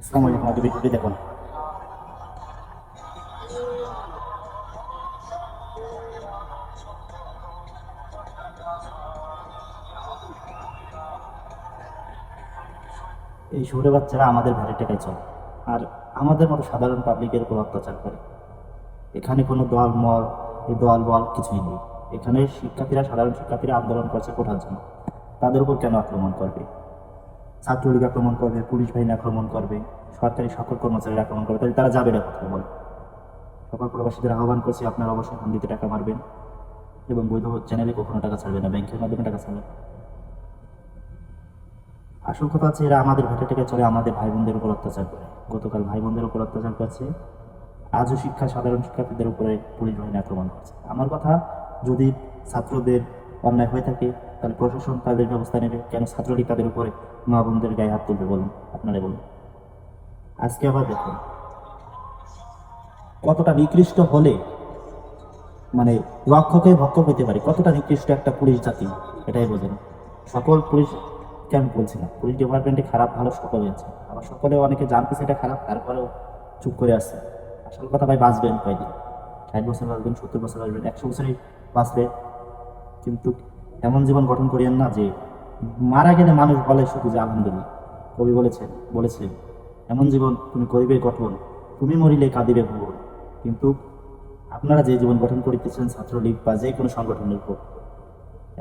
আসসালামু আলাইকুম, আগে ভিডিওটি দেখুন। এই শহুরে বাচ্চারা আমাদের ভ্যাটে টাকায় চলে আর আমাদের মতো সাধারণ পাবলিকের উপর অত্যাচার করে। এখানে কোনো দল মল, এই দল বল কিছুই নেই। এখানে শিক্ষার্থীরা, সাধারণ শিক্ষার্থীরা আন্দোলন করছে কোঠার জন্য। তাদের উপর কেন আক্রমণ করবে? ছাত্রলীগ আক্রমণ করবে, পুলিশ বাহিনী আক্রমণ করবে, সরকারি সকল কর্মচারীরা আক্রমণ করবে, তাহলে তারা যাবে না কোথায় বলে? সকল প্রবাসীদের আহ্বান করছি, আপনারা অবশ্যই ফন্ডিতে টাকা মারবেন এবং বৈধ চ্যানেলে কখনো টাকা ছাড়বে না, ব্যাংকের মাধ্যমে টাকা ছাড়বে। আসল কথা হচ্ছে, এরা আমাদের ভেটে টেকে চলে, আমাদের ভাই বোনদের উপর অত্যাচার করে। গতকাল ভাই বোনদের উপর অত্যাচার করছে, আজও সাধারণ শিক্ষার্থীদের উপরে পুলিশ বাহিনী আক্রমণ করছে। আমার কথা, যদি ছাত্রদের অন্যায় হয়ে থাকে তাহলে প্রশাসন তাদের ব্যবস্থা নেবে, কেন ছাত্রলীগ তাদের উপরে মা বোনদের গায়ে হাত তুলবে বলুন? আপনারাই বলুন। আজকে আবার দেখুন কতটা নিকৃষ্ট হলে মানে লক্ষ্যকে ভক্ষক হইতে পারে, কতটা নিকৃষ্ট একটা পুলিশ জাতি, এটাই বোঝেন। সকল পুলিশ, কেন বলছি না পুলিশ ডিপার্টমেন্টে খারাপ ভালো সকলে আছে, আবার সকলে অনেকে জানতেছে এটা খারাপ, তারপরেও চুপ করে আছে। আসল কথা ভাই, বাঁচবেন কয়দিন? 60 বছর বাঁচবেন, 70 বছর বাঁচবেন, 100 বছরই বাঁচবে, কিন্তু এমন জীবন গঠন করিয়েন না যে মারা গেলে মানুষ বলে শুধু যে আলহামদুলিল্লাহ। কবি বলেছিলেন, এমন জীবন তুমি করিবে গঠন, তুমি মরিলে কাঁদিবে ভুবন। কিন্তু আপনারা যে জীবন গঠন করিতেছেন ছাত্রলীগ বা যে কোনো সংগঠনের উপর,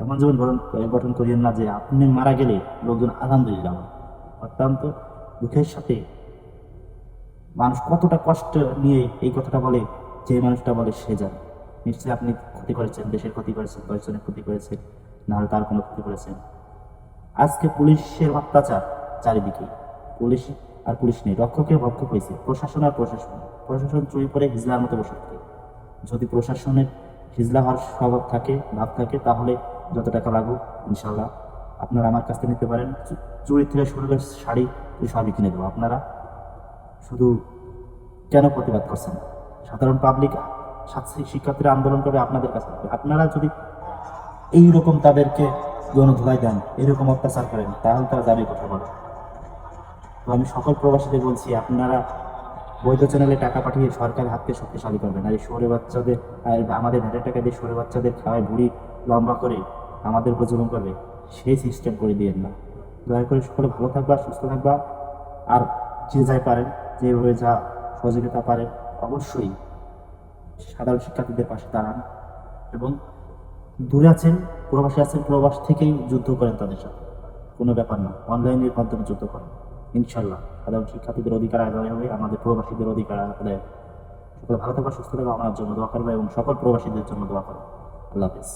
এমন জীবন গঠন করিয়েন না যে আপনি মারা গেলে লোকজন আলহামদুলিল্লাহ। অত্যন্ত দুঃখের সাথে মানুষ কতটা কষ্ট নিয়ে এই কথাটা বলে, যে মানুষটা বলে সে জানে। নিশ্চয়ই আপনি ক্ষতি করেছেন, দেশের ক্ষতি করেছেন, 10 জনের ক্ষতি করেছেন, না হলে তার কোনো ক্ষতি করেছেন। আজকে পুলিশের অত্যাচার চারিদিকে, পুলিশ আর পুলিশ নেই, রক্ষকের ভক্ষক হয়েছে প্রশাসন আর প্রশাসন। প্রশাসন চুরি করে হিজলার মতো বসে থাকে। যদি প্রশাসনের হিজলা হওয়ার স্বভাব থাকে, ভাব থাকে, তাহলে যত টাকা লাগুক ইনশাল্লাহ আপনারা আমার কাছ থেকে নিতে পারেন। চুরি থেকে শুরু করে শাড়ি সবই কিনে দেবো। আপনারা শুধু কেন প্রতিবাদ করছেন? সাধারণ পাবলিক, শিক্ষার্থীরা আন্দোলন করবে আপনাদের কাছে। আপনারা যদি এইরকম তাদেরকে গণধোলাই দেন, এরকম অত্যাচার করেন, তাহলে তারা যাবে কথা বলে। তো আমি সকল প্রবাসীদের বলছি, আপনারা বৈধ চ্যানেলে টাকা পাঠিয়ে সরকারের হাতকে শক্তিশালী করবেন। আর এই শহরে বাচ্চাদের, আমাদের ভ্যাটের টাকা দিয়ে শহরে বাচ্চাদের খাওয়ায় ভুড়ি লম্বা করে আমাদের উপর জুলুম করবে, সেই সিস্টেম করে দিয়েন না। দয়া করে সকলে ভালো থাকবা, সুস্থ থাকবা। আর যে যাই পারেন, যেভাবে যা সহযোগিতা পারেন, অবশ্যই সাধারণ শিক্ষার্থীদের পাশে দাঁড়ান। এবং দূরে আছেন, প্রবাসী আছেন, প্রবাস থেকেই যুদ্ধ করেন তাদের সাথে, কোনো ব্যাপার না, অনলাইনের মাধ্যমে যুদ্ধ করেন। ইনশাল্লাহ সাধারণ শিক্ষার্থীদের অধিকার আদায় হবে, আমাদের প্রবাসীদের অধিকার আদায় হবে। সকলে ভালো থাকবা, সুস্থ থাকবা, আমার জন্য দোয়া করবে এবং সকল প্রবাসীদের জন্য দোয়া করবে। আল্লাহ হাফিজ।